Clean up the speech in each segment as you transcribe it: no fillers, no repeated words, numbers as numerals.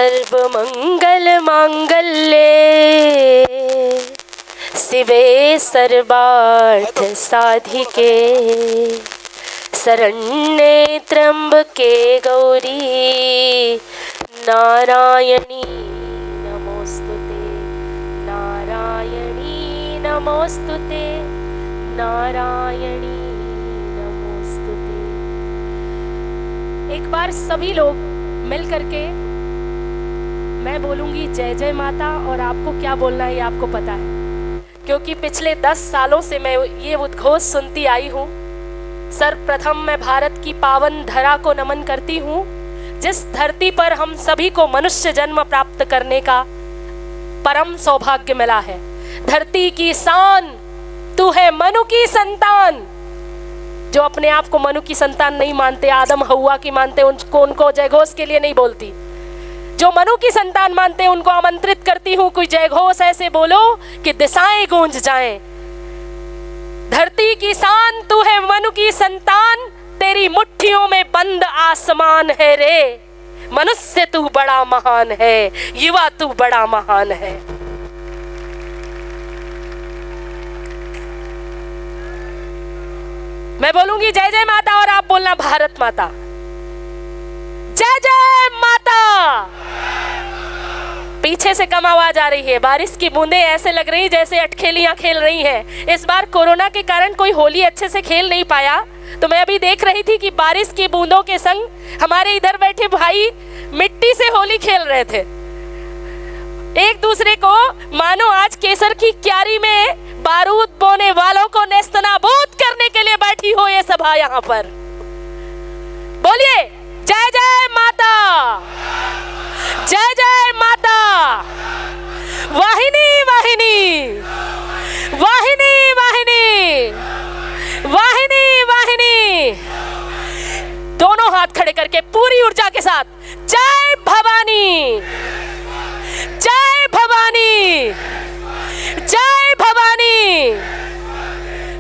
सर्वमंगल मांगल्ये शिवे सर्वार्थ साधिके शरण्ये त्र्यंबके गौरी नारायणी नमोस्तुते नारायणी नमोस्तुते नारायणी नमोस्तुते। एक बार सभी लोग मिल करके मैं बोलूंगी जय जय माता, और आपको क्या बोलना है ये आपको पता है, क्योंकि पिछले 10 सालों से मैं ये उद्घोष सुनती आई हूँ। सर्वप्रथम मैं भारत की पावन धरा को नमन करती हूँ, जिस धरती पर हम सभी को मनुष्य जन्म प्राप्त करने का परम सौभाग्य मिला है। धरती की शान तू है मनु की संतान। जो अपने आप को मनु की संतान नहीं मानते, आदम हव्वा की मानते, उनको जयघोष के लिए नहीं बोलती। जो मनु की संतान मानते हैं उनको आमंत्रित करती हूँ, कोई जयघोष ऐसे बोलो कि दिशाएं गूंज जाएं। धरती की शान तू है मनु की संतान, तेरी मुट्ठियों में बंद आसमान है रे। मनुष्य तू बड़ा महान है, युवा तू बड़ा महान है। मैं बोलूंगी जय जय माता और आप बोलना भारत माता। जय जय माता। पीछे से कम आवाज आ रही है, बारिश की बूंदें ऐसे लग रही जैसे अटखेलियां खेल रही हैं। इस बार कोरोना के कारण कोई होली अच्छे से खेल नहीं पाया, तो मैं अभी देख रही थी कि बारिश की बूंदों के संग हमारे इधर बैठे भाई मिट्टी से होली खेल रहे थे। एक दूसरे को मानो आज केसर की क्यारी में बारूद बोने वालों को नेस्तनाबूद करने के लिए बैठी हो ये सभा यहाँ पर। बोलिए जय जय माता, जय जय माता। वाहिनी वाहिनी वाहिनी वाहिनी वाहिनी वाहिनी। दोनों हाथ खड़े करके पूरी ऊर्जा के साथ जय भवानी, जय भवानी, जय भवानी।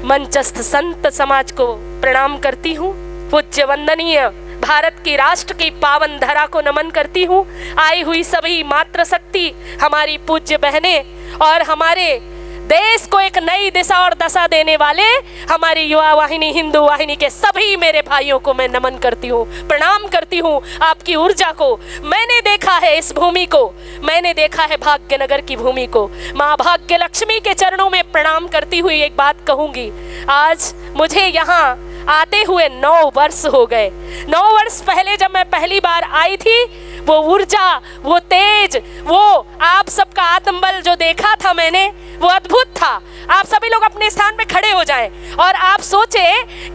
मंचस्थ संत समाज को प्रणाम करती हूँ। पूज्य वंदनीय भारत की राष्ट्र की पावन धरा को नमन करती हूँ। आई हुई सभी मातृशक्ति हमारी पूज्य बहनें और हमारे देश को एक नई दिशा और दशा देने वाले हमारी युवा वाहिनी हिंदू वाहिनी के सभी मेरे भाइयों को मैं नमन करती हूँ, प्रणाम करती हूँ। आपकी ऊर्जा को मैंने देखा है, इस भूमि को मैंने देखा है, भाग्यनगर की भूमि को। माँ भाग्य लक्ष्मी के चरणों में प्रणाम करती हुई एक बात कहूंगी। आज मुझे यहाँ आते हुए 9 वर्ष हो गए। 9 वर्ष पहले जब मैं पहली बार आई थी, वो ऊर्जा, वो तेज, वो आप सबका आत्मबल जो देखा था मैंने, वो अद्भुत था। आप सभी लोग अपने स्थान पे खड़े हो जाएं और आप सोचे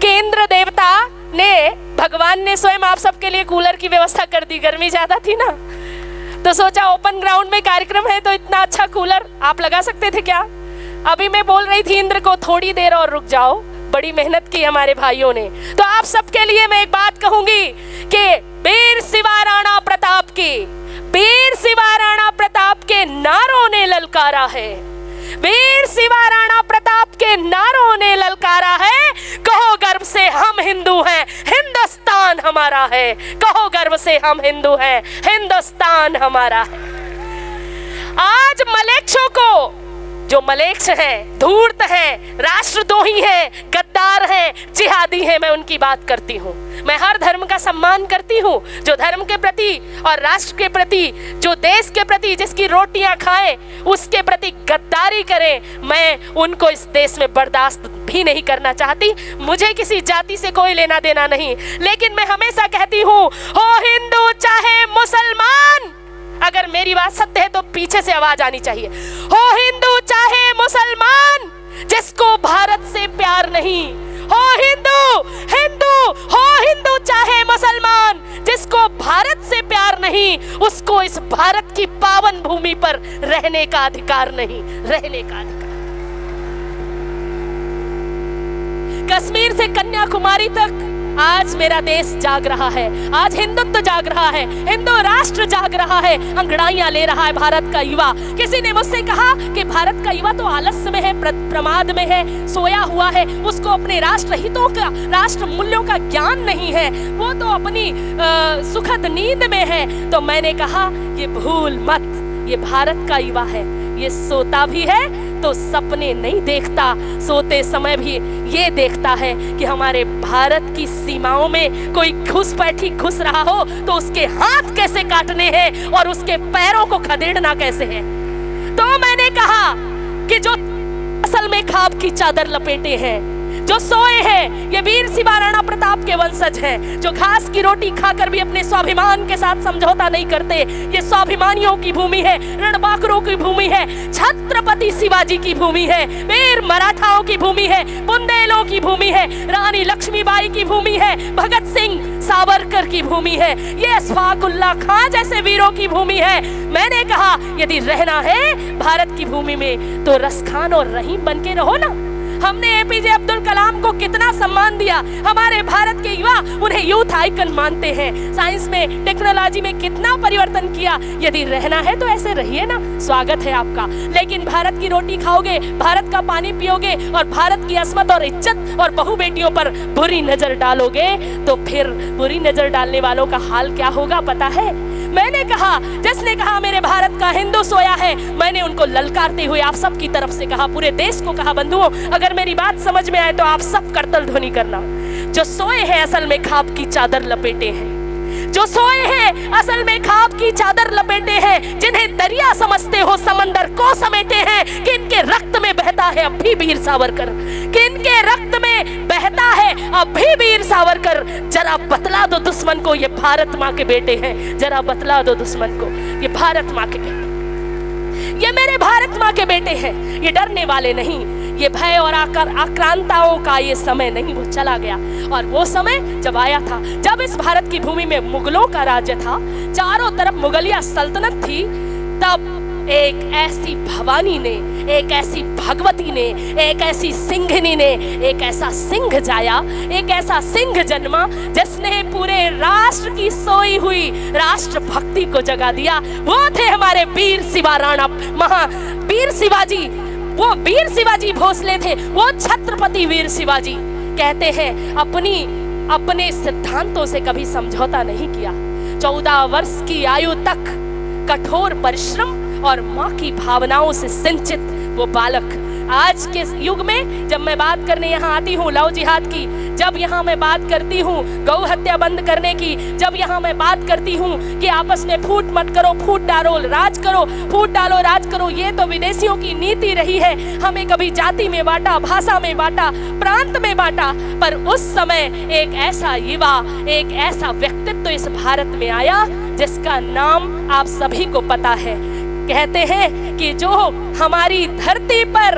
कि इंद्र देवता ने, भगवान ने स्वयं आप सबके लिए कूलर की व्यवस्था कर दी। गर्मी ज्यादा थी ना, तो सोचा ओपन ग्राउंड में कार्यक्रम है तो इतना अच्छा कूलर आप लगा सकते थे क्या। अभी मैं बोल रही थी इंद्र को थोड़ी देर और रुक जाओ, बड़ी मेहनत की हमारे भाइयों ने। तो आप सबके लिए मैं एक बात कहूंगी कि वीर शिवा राणा प्रताप की, वीर शिवा राणा प्रताप के नारों ने ललकारा है, वीर शिवा राणा प्रताप के नारों ने ललकारा है। कहो गर्व से हम हिंदू हैं, हिंदुस्तान हमारा है। कहो गर्व से हम हिंदू हैं, हिंदुस्तान हमारा है। आज मलेच्छों को, जो मलेच्छ हैं, धूर्त हैं, राष्ट्रद्रोही हैं, गद्दार हैं, जिहादी हैं, मैं उनकी बात करती हूँ। मैं हर धर्म का सम्मान करती हूँ। जो धर्म के प्रति और राष्ट्र के प्रति, जो देश के प्रति जिसकी रोटियां खाएं, उसके प्रति गद्दारी करें, मैं उनको इस देश में बर्दाश्त भी नहीं करना चाहती। मुझे किसी जाति से कोई लेना देना नहीं, लेकिन मैं हमेशा कहती हूँ, हो हिंदू चाहे मुसलमान, अगर मेरी बात सत्य है तो पीछे से आवाज आनी चाहिए। हो हिंदू चाहे मुसलमान, जिसको भारत से प्यार नहीं, हो हिंदू, हिंदू, हो हिंदू चाहे मुसलमान, जिसको भारत से प्यार नहीं, उसको इस भारत की पावन भूमि पर रहने का अधिकार नहीं, रहने का अधिकार। कश्मीर से कन्याकुमारी तक आज मेरा देश जाग रहा है, आज हिंदुत्व जाग रहा है, हिंदू राष्ट्र जाग रहा है, अंगड़ाइयां ले रहा है भारत का युवा। किसी ने मुझसे कहा कि भारत का युवा तो आलस्य में है, प्रमाद में है, सोया हुआ है, उसको अपने राष्ट्र हितों का, राष्ट्र मूल्यों का ज्ञान नहीं है, वो तो अपनी सुखद नींद में है। तो मैंने कहा ये भूल मत, ये भारत का युवा है, ये सोता भी है तो सपने नहीं देखता, सोते समय भी ये देखता है कि हमारे भारत की सीमाओं में कोई घुसपैठी घुस रहा हो तो उसके हाथ कैसे काटने हैं और उसके पैरों को खदेड़ना कैसे है। तो मैंने कहा कि जो असल में खाब की चादर लपेटे हैं, जो सोए हैं, ये वीर शिवा राणा प्रताप के वंशज हैं, जो घास की रोटी खाकर भी अपने स्वाभिमान के साथ समझौता नहीं करते। ये स्वाभिमानियों की भूमि है, रणबांकुरों की भूमि है, छत्रपति शिवाजी की भूमि है, वीर मराठाओं की भूमि है, बुंदेलों की भूमि है, रानी लक्ष्मीबाई की भूमि है, भगत सिंह सावरकर की भूमि है, ये अशफाकुल्लाह खां जैसे वीरों की भूमि है। मैंने कहा यदि रहना है भारत की भूमि में तो रसखान और रहीम बन के रहो ना। हमने एपीजे अब्दुल कलाम को कितना सम्मान दिया, हमारे भारत के युवा उन्हें यूथ आइकन मानते हैं, साइंस में, टेक्नोलॉजी में कितना परिवर्तन किया। यदि रहना है तो ऐसे रहिए ना, स्वागत है आपका। लेकिन भारत की रोटी खाओगे, भारत का पानी पियोगे और भारत की अस्मत और इज्जत और बहू बेटियों पर बुरी नजर डालोगे तो फिर बुरी नजर डालने वालों का हाल क्या होगा पता है। मैंने कहा, जिसने कहा मेरे भारत का हिंदू सोया है, मैंने उनको ललकारते हुए आप सब की तरफ से कहा, पूरे देश को कहा, बंधुओं अगर मेरी बात समझ में आए तो आप सब करतल ध्वनि करना। जो सोए हैं असल में खाब की चादर लपेटे हैं, जो सोए हैं असल में खाब की चादर लपेटे हैं, जिन्हें दरिया समझते हो समंदर को समेटे हैं, कि इनके रक्त में बहता है अब भी वीर सावरकर, कि इनके रक्त में बहता है अब भी वीर सावरकर। जरा बतला दो दुश्मन को ये भारत माँ के बेटे हैं, जरा बतला दो दुश्मन को ये भारत माँ के बेटे, ये मेरे भारत माँ के बेटे हैं, ये डरने वाले नहीं। ये भय और आक्रांताओं का ये समय नहीं, वो चला गया। और वो समय जब आया था, जब इस भारत की भूमि में मुगलों का राज्य था, चारों तरफ मुगलिया सल्तनत थी, तब एक ऐसी भवानी ने, एक ऐसी भगवती ने, एक ऐसी सिंघनी ने, एक ऐसा सिंह जाया, एक ऐसा सिंह जन्मा जिसने पूरे राष्ट्र की सोई हुई राष्ट्र भक्ति को जगा दिया। वो थे हमारे वीर शिवा राणा, वीर शिवाजी। वो वीर शिवाजी भोसले थे, वो छत्रपति वीर शिवाजी। कहते हैं अपने सिद्धांतों से कभी समझौता नहीं किया। 14 वर्ष की आयु तक कठोर परिश्रम और माँ की भावनाओं से सिंचित वो बालक, आज के युग में जब मैं बात करने यहाँ आती हूँ लव जिहाद की, जब यहाँ मैं बात करती हूँ गौ हत्या बंद करने की, जब यहाँ मैं बात करती हूँ कि आपस में फूट मत करो, फूट डालो राज करो, फूट डालो राज करो, ये तो विदेशियों की नीति रही है। हमें कभी जाति में बांटा, भाषा में बांटा, प्रांत में बांटा, पर उस समय एक ऐसा युवा, एक ऐसा व्यक्तित्व इस भारत में आया जिसका नाम आप सभी को पता है। कहते हैं कि जो हमारी धरती पर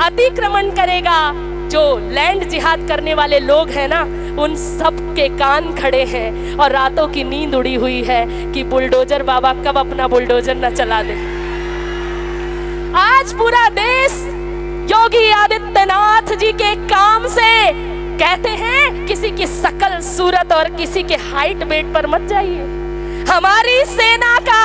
अतिक्रमण करेगा, जो लैंड जिहाद करने वाले लोग हैं ना, उन सब के कान खड़े हैं और रातों की नींद उड़ी हुई है कि बुलडोजर बाबा कब अपना बुलडोजर न चला दे। आज पूरा देश योगी आदित्यनाथ जी के काम से, कहते हैं किसी की शकल सूरत और किसी के हाइट वेट पर मत जाइए। हमारी सेना का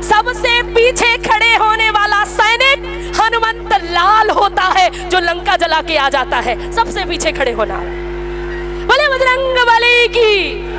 सबसे पीछे खड़े होने वाला सैनिक हनुमंत लाल होता है, जो लंका जला के आ जाता है, सबसे पीछे खड़े होना है। बोले बजरंगबली की।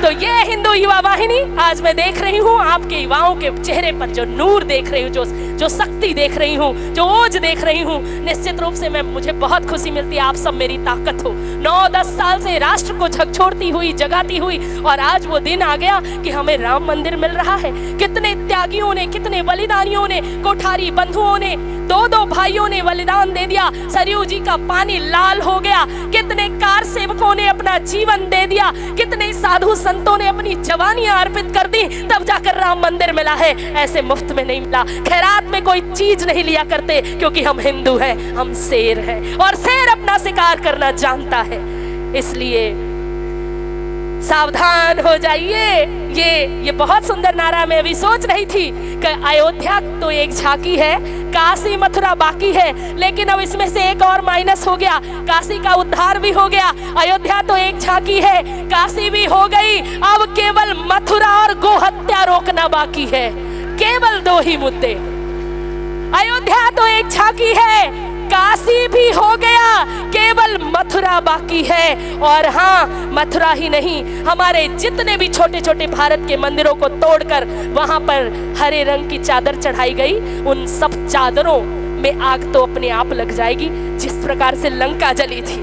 तो ये हिंदू युवा वाहिनी, आज मैं देख रही हूँ आपके युवाओं के चेहरे पर जो नूर देख रही हूँ, जो शक्ति देख रही हूँ, जो ओज देख रही हूँ, निश्चित रूप से मुझे बहुत खुशी मिलती है। आप सब मेरी ताकत हो। 9-10 साल से राष्ट्र को झकझोरती हुई, जगाती हुई, और आज वो दिन आ गया कि हमें राम मंदिर मिल रहा है। कितने त्यागियों ने, कितने बलिदानियों ने, कोठारी बंधुओं ने, 2-2 भाइयों ने बलिदान दे दिया, सरयू जी का पानी लाल हो गया। कितने कार सेवकों ने अपना जीवन दे दिया, कितने साधु संतों ने अपनी जवानियां अर्पित कर दी, तब जाकर राम मंदिर मिला है। ऐसे मुफ्त में नहीं मिला। खैरात में कोई चीज नहीं लिया करते, क्योंकि हम हिंदू हैं, हम शेर हैं, और शेर अपना शिकार करना जानता है। इसलिए सावधान हो जाइए। ये बहुत सुंदर नारा मैं अभी सोच रही थी कि अयोध्या तो एक झांकी है, काशी मथुरा बाकी है, लेकिन अब इसमें से एक और माइनस हो गया। काशी का उद्धार भी हो गया, अयोध्या तो एक झांकी है, काशी भी हो गई, अब केवल मथुरा और गोहत्या रोकना बाकी है। केवल 2 ही मुद्दे। अयोध्या तो एक झांकी है, काशी भी हो गया, केवल मथुरा बाकी है। और हाँ, मथुरा ही नहीं, हमारे जितने भी छोटे छोटे भारत के मंदिरों को तोड़कर वहां पर हरे रंग की चादर चढ़ाई गई, उन सब चादरों में आग तो अपने आप लग जाएगी, जिस प्रकार से लंका जली थी।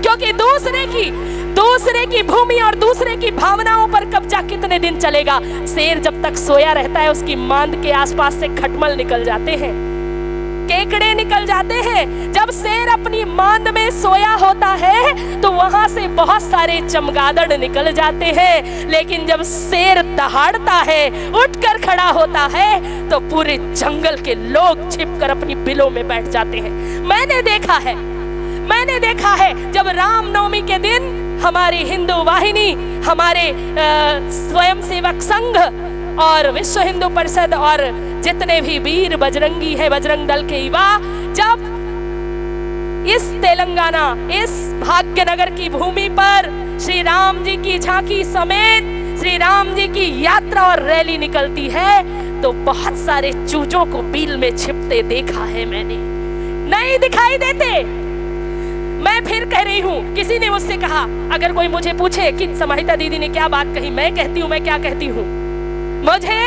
क्योंकि दूसरे की भूमि और दूसरे की भावनाओं पर कब्जा कितने दिन चलेगा। शेर जब तक सोया रहता है, उसकी मांद के आसपास से खटमल निकल जाते हैं, केकड़े निकल जाते हैं। जब शेर अपनी मांद में सोया होता है तो वहां से बहुत सारे चमगादड़ निकल जाते हैं, लेकिन जब शेर दहाड़ता है, उठकर खड़ा होता है, तो पूरे जंगल के लोग छिपकर अपनी बिलों में बैठ जाते हैं। मैंने देखा है जब रामनवमी के दिन हमारी हिंदू वाहिनी, हमारे स्वयंसेवक संघ और विश्व हिंदू परिषद और जितने भी वीर बजरंगी है, बजरंग दल के युवा, जब इस तेलंगाना, इस भाग्यनगर की भूमि पर श्री राम जी की झांकी समेत श्री राम जी की यात्रा और रैली निकलती है, तो बहुत सारे चूजों को बिल में छिपते देखा है मैंने। नहीं दिखाई देते। मैं फिर कह रही हूँ, किसी ने मुझसे कहा, अगर कोई मुझे पूछे कि समाहिता दीदी ने क्या बात कही, मैं क्या कहती हूँ, मुझे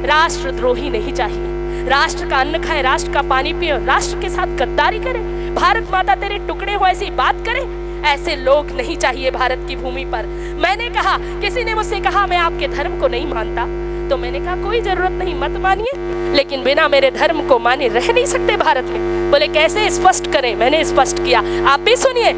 राष्ट्रद्रोही नहीं चाहिए। राष्ट्र का अन्न खाए, राष्ट्र का पानी पिए, राष्ट्र के साथ गद्दारी करे, भारत माता तेरे टुकड़े हो ऐसी बात करे, ऐसे लोग नहीं चाहिए भारत की भूमि पर। मैंने कहा, किसी ने मुझसे कहा मैं आपके धर्म को नहीं मानता, तो मैंने कहा कोई जरूरत नहीं, मत मानिए, लेकिन बिना मेरे धर्म को माने रह नहीं सकते भारत में। बोले कैसे, स्पष्ट करें। मैंने स्पष्ट किया, आप भी सुनिए।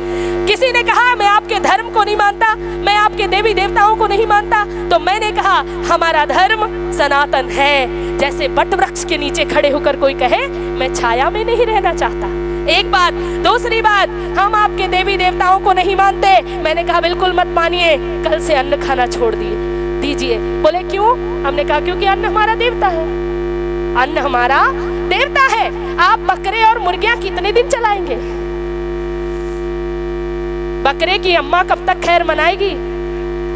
किसी ने कहा मैं आपके धर्म को नहीं मानता, मैं आपके देवी देवताओं को नहीं मानता, तो मैंने कहा हमारा धर्म सनातन है। जैसे वट वृक्ष के नीचे खड़े होकर कोई कहे मैं छाया में नहीं रहना चाहता। एक बात। दूसरी बात, हम आपके देवी देवताओं को नहीं मानते। मैंने कहा बिल्कुल मत मानिए, कल से अन्न खाना छोड़ दीजिए। बोले क्यों? हमने कहा क्योंकि अन्न हमारा देवता है, अन्न हमारा देवता है। आप बकरे और मुर्गियां कितने दिन चलाएंगे? बकरे की अम्मा कब तक खैर मनाएगी?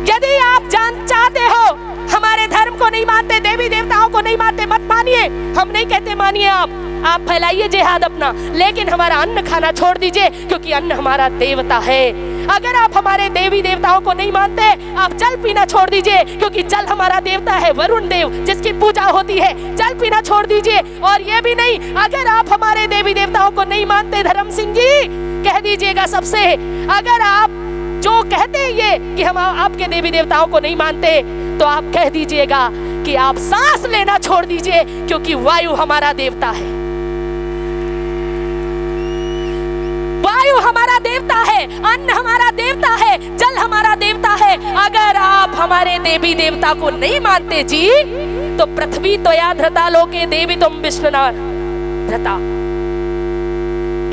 यदि आप चाहते हो हमारे धर्म को नहीं मानते, देवी देवताओं को नहीं मानते, मत मानिए। हम नहीं कहते मानिए, आप फैलाइए जिहाद अपना, लेकिन हमारा अन्न खाना छोड़ दीजिए, क्योंकि अन्न हमारा देवता है। अगर आप हमारे देवी देवताओं को नहीं मानते, आप जल पीना छोड़ दीजिए, क्योंकि जल हमारा देवता है, वरुण देव जिसकी पूजा होती है, जल पीना छोड़ दीजिए। और ये भी नहीं, अगर आप हमारे देवी देवताओं को नहीं मानते, धर्म सिंह जी कह दीजिएगा सबसे, अगर आप जो कहते हैं ये कि हम आपके देवी देवताओं को नहीं मानते, तो आप कह दीजिएगा कि आप सांस लेना छोड़ दीजिए, क्योंकि वायु हमारा देवता है, वायु हमारा देवता है, अन्न हमारा देवता है, जल हमारा देवता है। अगर आप हमारे देवी देवता को नहीं मानते जी, तो पृथ्वी त्वया धृता लोके देवी तुम विष्णुना धृता,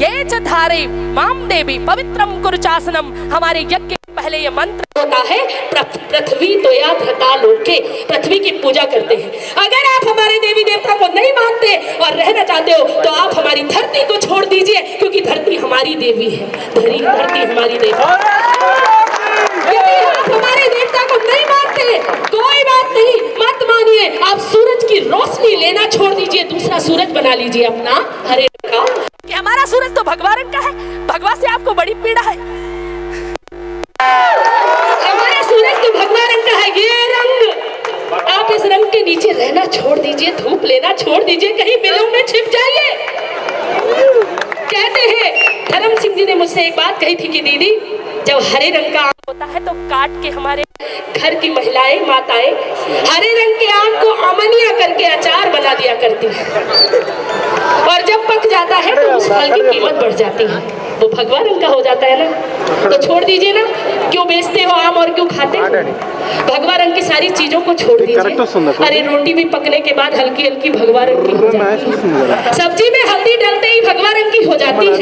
ये च धारे माम देवी पवित्रम कुरुचासनम। हमारे यज्ञ के पहले ये मंत्र होता है, पृथ्वी त्वया धृता लोके, पृथ्वी की पूजा करते हैं। अगर आप हमारे देवी देवता को नहीं मानते और रहना चाहते हो, तो आप हमारी धरती को छोड़ दीजिए, क्योंकि धरती हमारी देवी है, धरती हमारी देवी। यदि आप हमारे देवता को नहीं मानते, कोई बात नहीं, मत मानिए। आप सूरज की रोशनी लेना छोड़ दीजिए, दूसरा सूरज बना लीजिए अपना, हरे रंग का। कि हमारा सूरज तो भगवा रंग का है, भगवा से आपको बड़ी पीड़ा है। हमारा सूरज तो भगवा रंग का है, ये रंग, आप इस रंग के नीचे रहना छोड़ दीजिए, धूप लेना छोड़ दीजिए, कहीं बिलों में छिप जाइए। कहते हैं, धर्म सिंह जी ने मुझसे एक बात कही थी कि दीदी, जब हरे रंग का आम होता है तो काट के हमारे घर की महिलाएं, माताएं हरे रंग के आम को अमनिया करके अचार बना दिया करती है, और जब पक जाता है तो उस फल की कीमत बढ़ जाती है। वो भगवा रंग का हो जाता है ना। तो छोड़ दीजिए ना, क्यों बेचते हो आम और क्यों खाते हो? भगवा रंग की सारी चीजों को छोड़ दीजिए। अरे रोटी भी पकने के बाद हल्की हल्की भगवा रंग की हो जाती है, सब्जी में हल्दी डलते ही भगवा रंग की हो जाती है।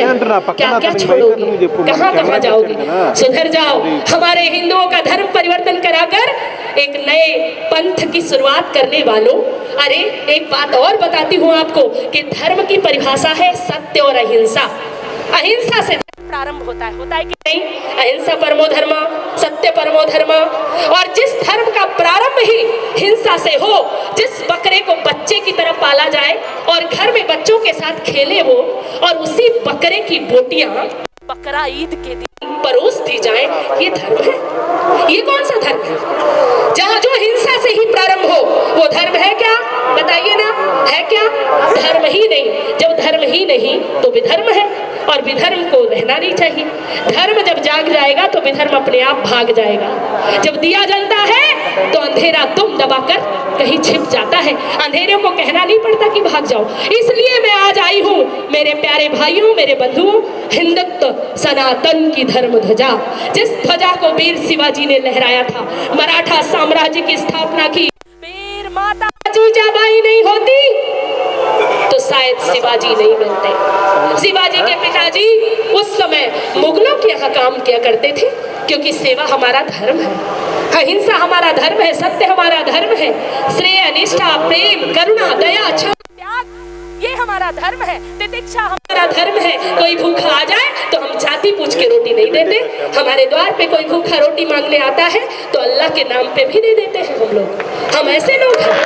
क्या क्या छोड़ोगे, कहाँ कहाँ जाओगे? सुधर जाओ। हमारे हिंदुओं का धर्म परिवर्तन कराकर एक नए पंथ की शुरुआत करने वालों, अरे एक बात और बताती हूँ आपको कि धर्म की परिभाषा है सत्य और अहिंसा। अहिंसा से प्रारंभ होता है कि नहीं? अहिंसा परमो धर्म, सत्य परमो धर्म। और जिस धर्म का प्रारंभ ही हिंसा से हो, जिस बकरे को बच्चे की तरह पाला जाए और घर में बच्चों के साथ खेले हो और उसी बकरे की बोटियां बकरा ईद के दिन परोस दी जाए, ये धर्म है? ये कौन सा धर्म है? जहाँ जो हिंसा से ही प्रारंभ हो वो धर्म है क्या? बताइए ना, है क्या? धर्म ही नहीं। जब धर्म ही नहीं तो विधर्म है, और विधर्म को रहना नहीं चाहिए। धर्म जब जाग जाएगा तो विधर्म अपने आप भाग जाएगा। जब दिया जलता है तो अंधेरा दुम दबाकर कहीं छिप जाता है। अंधेरे को कहना नहीं पड़ता कि भाग जाओ। इसलिए मैं आज आई हूँ मेरे प्यारे भाइयों, मेरे बंधुओं, हिंदुत्व सनातन की धर्म ध्वजा, जिस ध्वजा को वीर शिवाजी ने लहराया था, मराठा साम्राज्य की स्थापना की। वीर माता जीजाबाई नहीं होती तो शायद शिवाजी नहीं मिलते। शिवाजी के पिताजी उस समय मुगलों के यहाँ काम किया करते थे, क्योंकि सेवा हमारा धर्म है, अहिंसा हमारा धर्म है, सत्य हमारा धर्म है, श्रेय, निष्ठा, प्रेम, करुणा, दया, क्षमा, त्याग ये हमारा धर्म है, तितिक्षा हमारा धर्म है। कोई भूखा आ जाए तो हम जाति पूछ के रोटी नहीं देते। हमारे द्वार पे कोई भूखा रोटी मांगने आता है तो अल्लाह के नाम पे भी दे देते हैं हम लोग। हम ऐसे लोग हैं।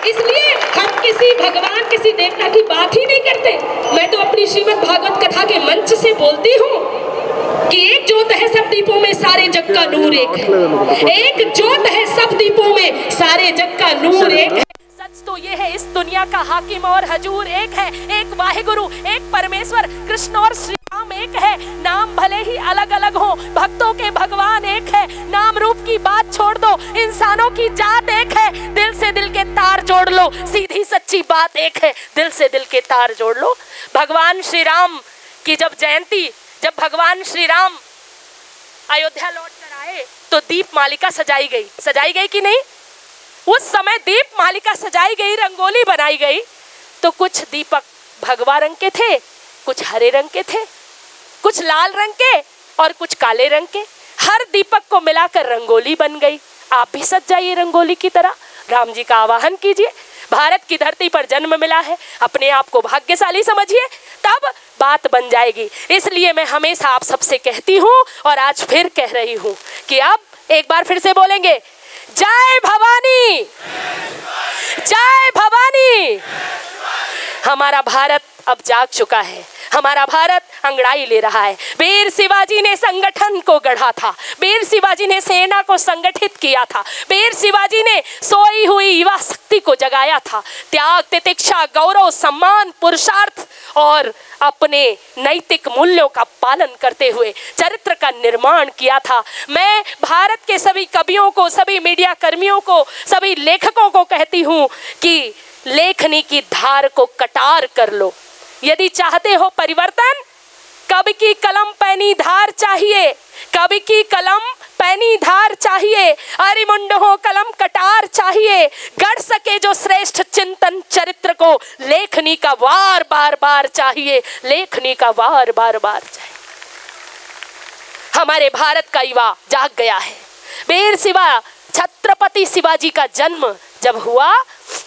इसलिए हम किसी भगवान, किसी देवता की बात ही नहीं करते। मैं तो अपनी श्रीमद् भागवत कथा के मंच से बोलती हूँ कि एक ज्योत है सब दीपों में, सारे जग का नूर एक है। एक ज्योत है सब दीपों में, सारे जग का नूर एक है। सच तो ये है, इस दुनिया का हाकिम और हजूर एक है, एक वाहिगुरु, एक परमेश्वर, कृष्ण और श्री राम एक है। नाम भले ही अलग अलग हो, भक्तों के भगवान एक है। नाम रूप की बात छोड़ दो, इंसानों की जात एक है। दिल से दिल के तार जोड़ लो, सीधी सच्ची बात एक है। दिल से दिल के तार जोड़ लो। भगवान श्री राम की जब जयंती, जब भगवान श्री राम अयोध्या लौट कर आए तो दीप मालिका सजाई गई कि नहीं? उस समय दीप मालिका सजाई गई, रंगोली बनाई गई, तो कुछ दीपक भगवा रंग के थे, कुछ हरे रंग के थे, कुछ लाल रंग के और कुछ काले रंग के। हर दीपक को मिलाकर रंगोली बन गई। आप भी सज जाइए रंगोली की तरह, राम जी का आवाहन कीजिए। भारत की धरती पर जन्म मिला है, अपने आप को भाग्यशाली समझिए, तब बात बन जाएगी। इसलिए मैं हमेशा आप सबसे कहती हूँ और आज फिर कह रही हूँ कि अब एक बार फिर से बोलेंगे, जय भवानी, जय भवानी। हमारा भारत अब जाग चुका है, हमारा भारत अंगड़ाई ले रहा है। वीर शिवाजी ने संगठन को गढ़ा था, वीर शिवाजी ने सेना को संगठित किया था, वीर शिवाजी ने सोई हुई युवा शक्ति को जगाया था। त्याग, तितिक्षा, गौरव, सम्मान, पुरुषार्थ और अपने नैतिक मूल्यों का पालन करते हुए चरित्र का निर्माण किया था। मैं भारत के सभी कवियों को, सभी मीडिया कर्मियों को, सभी लेखकों को कहती हूँ कि लेखनी की धार को कटार कर लो। यदि चाहते हो परिवर्तन, कवि की कलम पैनी धार चाहिए, कवि की कलम पैनी धार चाहिए, अरिमुंड हो कलम कटार चाहिए। गढ़ सके जो श्रेष्ठ चिंतन चरित्र को, लेखनी का वार बार बार चाहिए, लेखनी का वार बार बार चाहिए। हमारे भारत का युवा जाग गया है। वीर शिवा छत्रपति शिवाजी का जन्म जब हुआ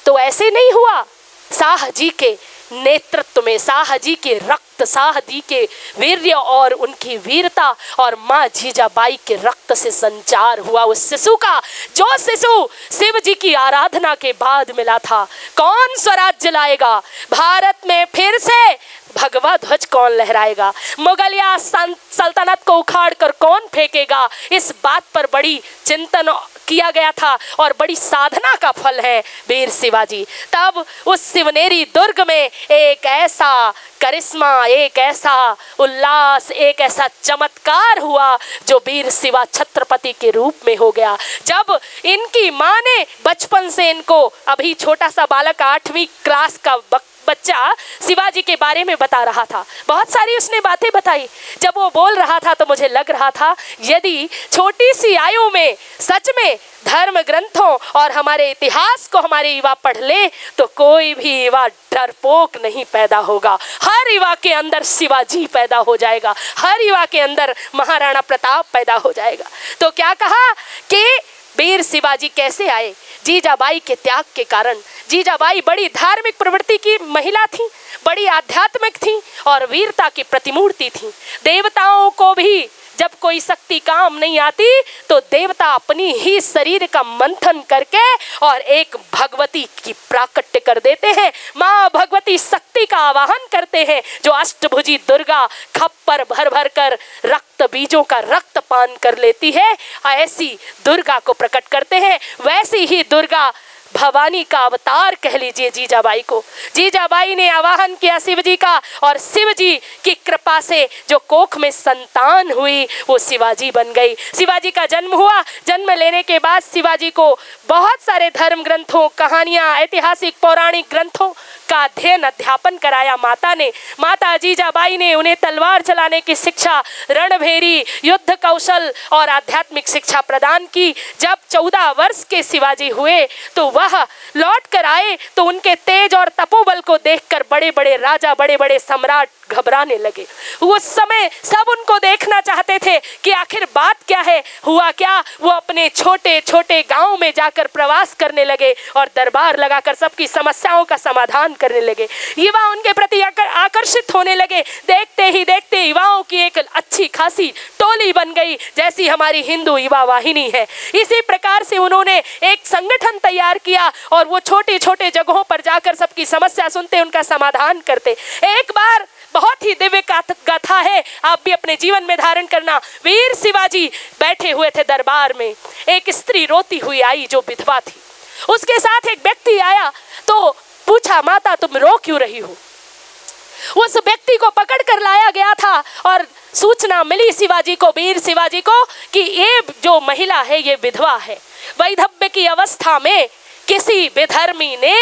तो ऐसे नहीं हुआ। शाह जी के नेतृत्व में, शाह जी के रक्त, शाह जी के वीर्य और उनकी वीरता और माँ जीजाबाई के रक्त से संचार हुआ उस शिशु का, जो शिशु शिव जी की आराधना के बाद मिला था। कौन स्वराज्य लाएगा भारत में? फिर से भगवा ध्वज कौन लहराएगा? मुगलिया सल्तनत को उखाड़ कर कौन फेंकेगा? इस बात पर बड़ी चिंतन किया गया था और बड़ी साधना का फल है वीर शिवाजी। तब उस शिवनेरी दुर्ग में एक ऐसा करिश्मा, एक ऐसा उल्लास, एक ऐसा चमत्कार हुआ जो वीर शिवा छत्रपति के रूप में हो गया। जब इनकी माँ ने बचपन से इनको, अभी छोटा सा बालक 8वीं क्लास का बच्चा शिवाजी के बारे में बता रहा था, बहुत सारी उसने बातें बताई। जब वो बोल रहा था तो मुझे लग रहा था यदि छोटी सी आयु में सच में धर्म ग्रंथों और हमारे इतिहास को हमारे युवा पढ़ ले तो कोई भी युवा डरपोक नहीं पैदा होगा। हर युवा के अंदर शिवाजी पैदा हो जाएगा, हर युवा के अंदर महाराणा प्रताप पैदा हो जाएगा। तो क्या कहा कि वीर शिवाजी कैसे आए? जीजाबाई के त्याग के कारण। जीजाबाई बड़ी धार्मिक प्रवृत्ति की महिला थी, बड़ी आध्यात्मिक थी और वीरता की प्रतिमूर्ति थी। देवताओं को भी जब कोई शक्ति काम नहीं आती तो देवता अपनी ही शरीर का मंथन करके और एक भगवती की प्राकट्य कर देते हैं। माँ भगवती शक्ति का आवाहन करते हैं जो अष्टभुजी दुर्गा खप्पर भर भर कर रक्त बीजों का रक्त पान कर लेती है, ऐसी दुर्गा को प्रकट करते हैं। वैसी ही दुर्गा भवानी का अवतार कह लीजिए जीजाबाई को। जीजाबाई ने आवाहन किया शिव जी का और शिव जी की कृपा से जो कोख में संतान हुई वो शिवाजी बन गई। शिवाजी का जन्म हुआ। जन्म लेने के बाद शिवाजी को बहुत सारे धर्म ग्रंथों, कहानियां, ऐतिहासिक पौराणिक ग्रंथों का अध्ययन अध्यापन कराया माता ने। माता जीजाबाई ने उन्हें तलवार चलाने की शिक्षा, रणभेरी, युद्ध कौशल और आध्यात्मिक शिक्षा प्रदान की। जब 14 वर्ष के शिवाजी हुए तो वह लौट कर आए तो उनके तेज और तपोबल को देखकर बड़े बड़े राजा, बड़े बड़े सम्राट घबराने लगे। उस समय सब उनको देखना चाहते थे कि आखिर बात क्या है, हुआ क्या। वो अपने छोटे छोटे गांव में जाकर प्रवास करने लगे और दरबार लगाकर सबकी समस्याओं का समाधान करने लगे। युवा उनके प्रति आकर्षित होने लगे। देखते ही देखते युवाओं की एक अच्छी खासी टोली बन गई, जैसी हमारी हिंदू युवा वाहिनी है। इसी प्रकार से उन्होंने एक संगठन तैयार किया और वो छोटे छोटे जगहों पर जाकर सबकी समस्या सुनते, उनका समाधान करते। एक बार बहुत ही दिव्य गाथा है, आप भी अपने जीवन में धारण करना। वीर शिवाजी बैठे हुए थे दरबार में। एक स्त्री रोती हुई आई जो विधवा थी। उसके साथ एक व्यक्ति आया तो पूछा, माता तुम रो क्यों रही हो? उस व्यक्ति को पकड़ कर लाया गया था और सूचना मिली शिवाजी को, वीर शिवाजी को, कि ये जो महिला है ये विधवा है। वैधव्य की अवस्था में किसी विधर्मी ने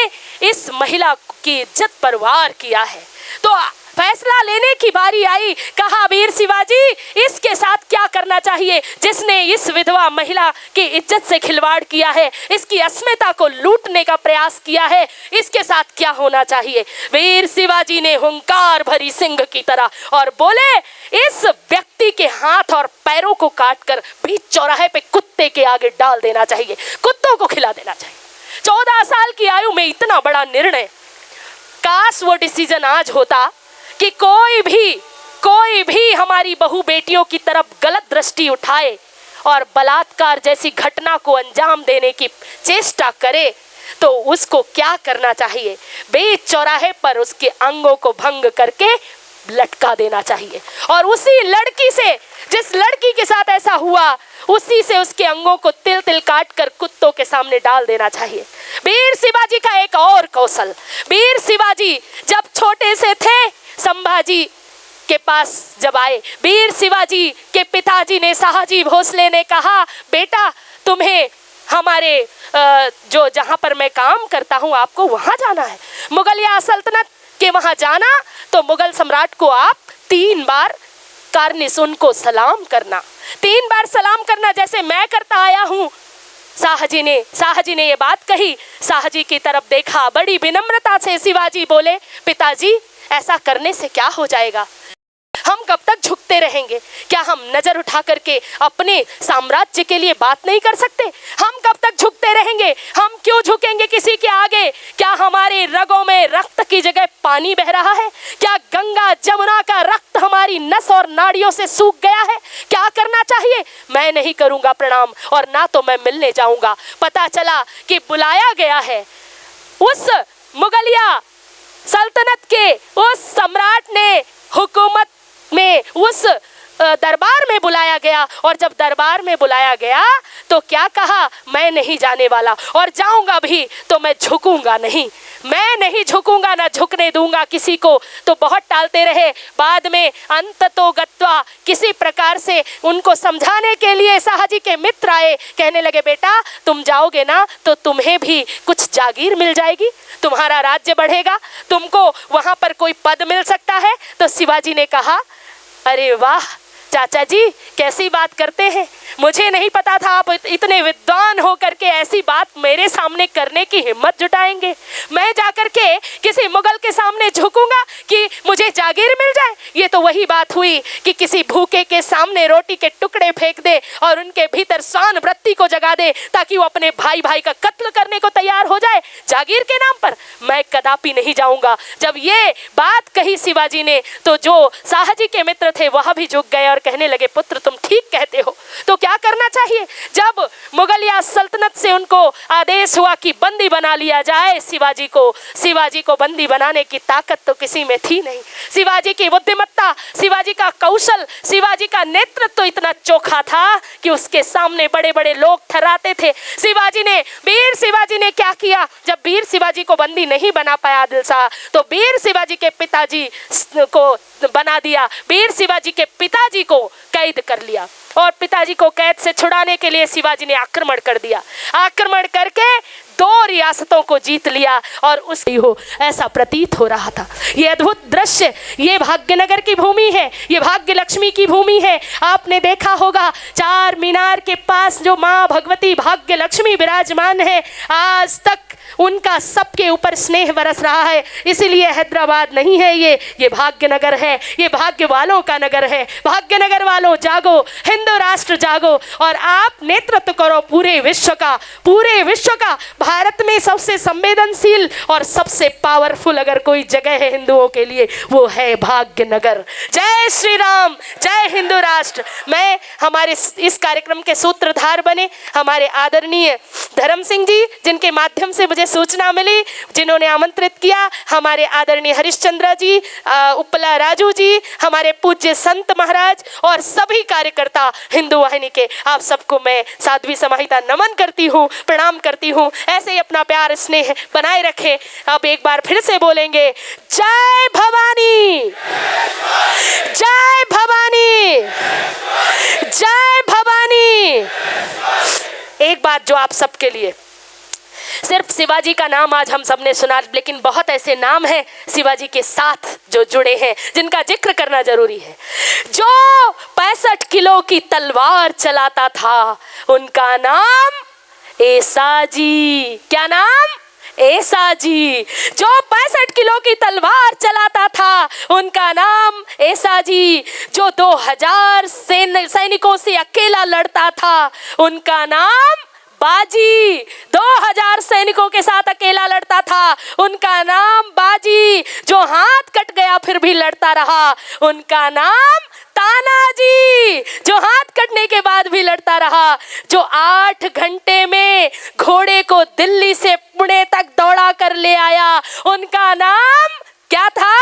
इस महिला की इज्जत पर वार किया है। तो फैसला लेने की बारी आई। कहा, वीर शिवाजी इसके साथ क्या करना चाहिए जिसने इस विधवा महिला की इज्जत से खिलवाड़ किया है, इसकी अस्मिता को लूटने का प्रयास किया है, इसके साथ क्या होना चाहिए? वीर शिवाजी ने हुंकार भरी सिंह की तरह और बोले, इस व्यक्ति के हाथ और पैरों को काटकर बीच चौराहे पे कुत्ते के आगे डाल देना चाहिए, कुत्तों को खिला देना चाहिए। 14 साल की आयु में इतना बड़ा निर्णय। काश वो डिसीजन आज होता कि कोई भी हमारी बहू बेटियों की तरफ गलत दृष्टि उठाए और बलात्कार जैसी घटना को अंजाम देने की चेष्टा करे तो उसको क्या करना चाहिए? बीच चौराहे पर उसके अंगों को भंग करके लटका देना चाहिए और उसी लड़की से, जिस लड़की के साथ ऐसा हुआ, उसी से उसके अंगों को तिल तिल काट कर कुत्तों के सामने डाल देना चाहिए। वीर शिवाजी का एक और कौशल। वीर शिवाजी जब छोटे से थे, संभाजी के पास जब आए, वीर शिवाजी के पिताजी ने, शाहजी भोसले ने कहा, बेटा तुम्हें हमारे जो जहाँ पर मैं काम करता हूँ आपको वहाँ जाना है, मुगलिया सल्तनत के वहाँ जाना, तो मुगल सम्राट को आप 3 बार कारनिसुन को सलाम करना, 3 बार सलाम करना जैसे मैं करता आया हूँ। शाहजी ने ये बात कही। शाहजी की तरफ देखा, बड़ी विनम्रता से शिवाजी बोले, पिताजी ऐसा करने से क्या हो जाएगा? हम कब तक झुकते रहेंगे? क्या हम नजर उठा करके अपने साम्राज्य के लिए बात नहीं कर सकते? हम कब तक झुकते रहेंगे? हम क्यों झुकेंगे किसी के आगे? क्या हमारे रगों में रक्त की जगह पानी बह रहा है? क्या गंगा जमुना का रक्त हमारी नस और नाड़ियों से सूख गया है? क्या करना चाहिए? मैं नहीं करूंगा प्रणाम और ना तो मैं मिलने जाऊंगा। पता चला कि बुलाया गया है। उस मुगलिया सल्तनत के उस सम्राट ने हुकूमत में उस दरबार में बुलाया गया और जब दरबार में बुलाया गया तो क्या कहा, मैं नहीं जाने वाला और जाऊंगा भी तो मैं झुकूंगा नहीं। मैं नहीं झुकूंगा, ना झुकने दूंगा किसी को। तो बहुत टालते रहे, बाद में अंततो गत्वा किसी प्रकार से उनको समझाने के लिए शाहजी के मित्र आए, कहने लगे बेटा तुम जाओगे ना तो तुम्हें भी कुछ जागीर मिल जाएगी, तुम्हारा राज्य बढ़ेगा, तुमको वहां पर कोई पद मिल सकता है। तो शिवाजी ने कहा अरे वाह चाचा जी, कैसी बात करते हैं, मुझे नहीं पता था आप इतने विद्वान हो करके ऐसी बात मेरे सामने करने की हिम्मत जुटाएंगे। मैं जाकर के किसी मुगल के सामने झुकूंगा कि मुझे जागीर मिल जाए? ये तो वही बात हुई कि किसी भूखे के सामने रोटी के टुकड़े फेंक दे और उनके भीतर स्वान वृत्ति को जगा दे ताकि वो अपने भाई भाई का कत्ल करने को तैयार हो जाए जागीर के नाम पर। मैं कदापि नहीं जाऊंगा। जब ये बात कही शिवाजी ने तो जो शाहजी के मित्र थे वह भी झुक गए और कहने लगे पुत्र तुम ठीक कहते हो। तो क्या करना चाहिए? जब मुगलिया सल्तनत से उनको आदेश हुआ कि बंदी बना लिया जाए शिवाजी को बंदी बनाने की ताकत तो किसी में थी नहीं। शिवाजी की बुद्धिमत्ता, शिवाजी का कौशल, शिवाजी का नेतृत्व तो इतना चोखा था कि उसके सामने बड़े बड़े लोग ठहराते थे। वीर शिवाजी ने क्या किया? जब वीर शिवाजी को बंदी नहीं बना पाया आदिल शाह तो वीर शिवाजी के पिताजी को बना दिया, वीर शिवाजी के पिताजी को कैद कर लिया और पिताजी को कैद से छुड़ाने के लिए शिवाजी ने आक्रमण कर दिया। आक्रमण करके 2 रियासतों को जीत लिया और उसकी हो ऐसा प्रतीत हो रहा था। ये अद्भुत दृश्य, ये भाग्यनगर की भूमि है, ये भाग्य लक्ष्मी की भूमि है। आपने देखा होगा चार मीनार के पास जो माँ भगवती भाग्य लक्ष्मी विराजमान है, आज तक उनका सबके ऊपर स्नेह बरस रहा है। इसीलिए हैदराबाद नहीं है, ये भाग्यनगर है, ये भाग्य वालों का नगर है। भाग्यनगर वालों जागो, हिंदू राष्ट्र जागो और आप नेतृत्व करो पूरे विश्व का। भारत में सबसे संवेदनशील और सबसे पावरफुल अगर कोई जगह है हिंदुओं के लिए वो है भाग्यनगर। जय श्री राम, जय हिंदू राष्ट्र। मैं हमारे इस कार्यक्रम के सूत्रधार बने हमारे आदरणीय धर्म सिंह जी, जिनके माध्यम से मुझे सूचना मिली, जिन्होंने आमंत्रित किया, हमारे आदरणीय हरिश्चंद्र जी, उपला राजू जी, हमारे पूज्य संत महाराज और सभी कार्यकर्ता हिंदू वाहिनी के, आप सबको मैं साध्वी समाहिता नमन करती हूँ, प्रणाम करती हूँ। ऐसे ही अपना प्यार स्नेह बनाए रखें। अब एक बार फिर से बोलेंगे जय भवानी, जय भवानी, जय भवानी। एक बात जो आप सबके लिए, सिर्फ शिवाजी का नाम आज हम सबने सुना, लेकिन बहुत ऐसे नाम हैं शिवाजी के साथ जो जुड़े हैं जिनका जिक्र करना जरूरी है। जो 65 किलो की तलवार चलाता था उनका नाम ऐसाजी। क्या नाम? ऐसाजी। जो 65 किलो की तलवार चलाता था उनका नाम ऐसाजी। जो 2000 सैनिकों से अकेला लड़ता था उनका नाम बाजी। 2000 सैनिकों के साथ अकेला लड़ता था उनका नाम बाजी। जो हाथ कट गया फिर भी लड़ता रहा उनका नाम तानाजी। जो हाथ कटने के बाद भी लड़ता रहा, जो 8 घंटे में घोड़े को दिल्ली से पुणे तक दौड़ा कर ले आया उनका नाम क्या था?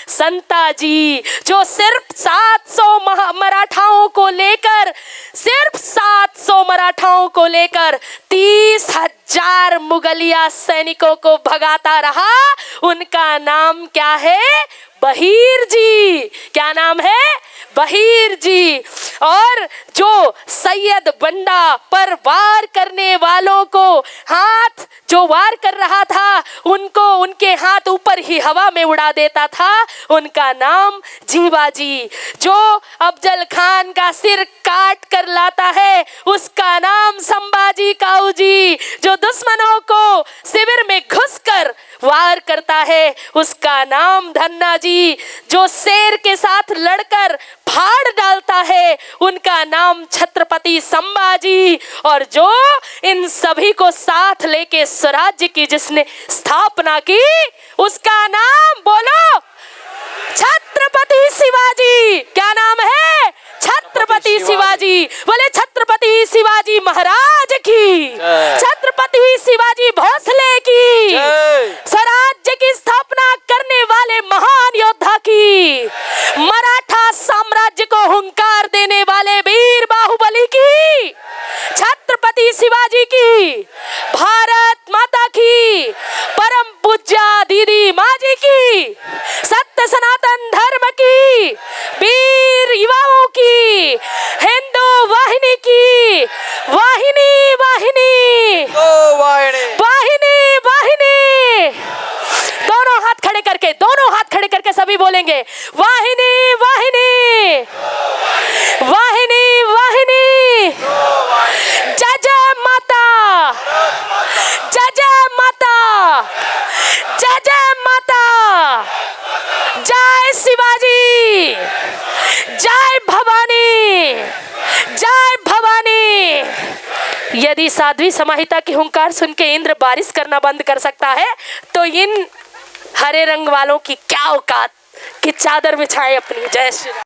संताजी। जो सिर्फ 700 मराठाओं को लेकर, सिर्फ 700 मराठाओं को लेकर 30,000 मुगलिया सैनिकों को भगाता रहा उनका नाम क्या है? बहीर जी। क्या नाम है? बहीर जी। और जो सैयद बंडा पर वार करने वालों को हाथ जो वार कर रहा था उनको उनके हाथ ऊपर ही हवा में उड़ा देता था उनका नाम जीवाजी। जो अफजल खान का सिर काट कर लाता है उसका नाम संभाजी काऊजी। जो दुश्मनों को शिविर में घुसकर वार करता है उसका नाम धन्ना जी। जो शेर के साथ लड़कर फाड़ डालता है उनका नाम छत्रपति संभाजी। और जो इन सभी को साथ लेके स्वराज्य की जिसने स्थापना की उसका नाम बोलो, छत्रपति शिवाजी। क्या नाम है? छत्रपति शिवाजी। बोले छत्रपति शिवाजी महाराज की, छत्रपति शिवाजी भोसले की, स्वराज्य की स्थापना करने वाले महान योद्धा की, मराठा साम्राज्य को हुंकार देने वाले वीर बाहुबली की, छत्रपति शिवाजी की, भारत माता की, परम पूज्य की वाहिनी वाहिनी दो वाहिनी वाहिनी वाहिनी। दोनों हाथ खड़े करके सभी बोलेंगे वाहिनी वाहिनी वाहिनी वाहिनी। जय जय माता, जय जय माता, जय जय माता, जय शिवाजी, जय भवानी, जय भवानी। यदि साध्वी समाहिता की हुंकार सुन के इंद्र बारिश करना बंद कर सकता है तो इन हरे रंग वालों की क्या औकात कि चादर बिछाए अपनी। जय श्री राम।